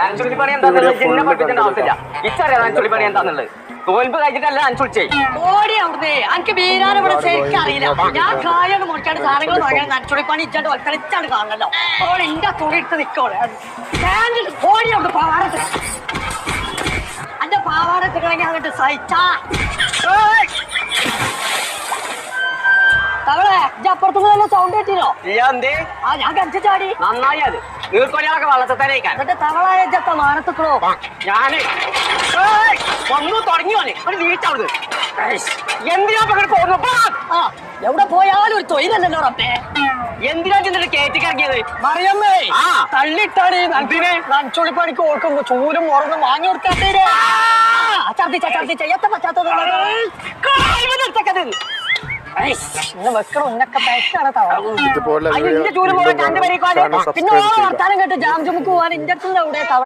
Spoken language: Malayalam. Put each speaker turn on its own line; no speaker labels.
നനച്ചുള്ളിപ്പണി എന്താന്നുള്ളത് ചിന്ന പഠിപ്പിക്കേണ്ട ആവശ്യമില്ല. ഇച്ചറിയാം നനച്ചുള്ളിപ്പണി എന്താന്നുള്ളത്. തോൽപ്പ് കഴിച്ചിട്ടല്ല നനച്ചുളിച്ചേ.
ഓടി അവിടുന്ന് എനിക്ക് വീരാൻ ഇവിടെ ശരിക്കും അറിയില്ല. ഞാൻ കായാണ് മുറിക്കാണ്ട് സാധനങ്ങൾ വാങ്ങാൻ നനച്ചുള്ളിപ്പണി ഇച്ചാണ്ട് ഒറ്റണിച്ചാണ്ട് കാണണല്ലോ. ഓൾ ഇന്റെ തുണി ഇട്ട് നിക്കോളെ ഓടി അവിടെ പാവാടത്ത് എന്റെ പാവാടത്തിക്കണെങ്കിൽ അങ്ങോട്ട് സഹിച്ചാ തവളെ അപ്പുറത്തുനിന്ന് സൗണ്ട് കിട്ടിയോ?
എന്തേ
ആ ഞാൻ കടിച്ചു ചാടി
നന്നായി. അത് നീർക്കൊലികളൊക്കെ വള്ളത്തരയിക്കാൻ
എന്നിട്ട് തവളായ ജപ്പ മാനത്തുക്കളോ
ഞാന് ഒന്നു തുടങ്ങിയോനെ ഒരു വീഴ്ച എന്തിനാ പകരം പോകുന്നു?
ആ എവിടെ പോയാലും ഒരു തൊഴിലല്ലോ റബ്ബേ.
എന്തിനാ ചെന്നിട്ട് കയറ്റിക്കിറങ്ങിയത്?
മറിയമ്മേ
ആ
തള്ളിട്ടാണ് നനച്ചുള്ളിപ്പണിക്ക് ഓർക്കുമ്പോ ചൂലും മുറന്നും വാങ്ങി കൊടുക്കാത്തേ. ഛർദിച്ച എത്ത പറ്റാത്തത് വെക്കണം ഉന്നൊക്കെ പെട്ടാണ് തവള. പിന്നെ വർത്താനം കേട്ട് ജാം ജുമുക്ക് പോവാൻ ഇന്റെ അവിടെ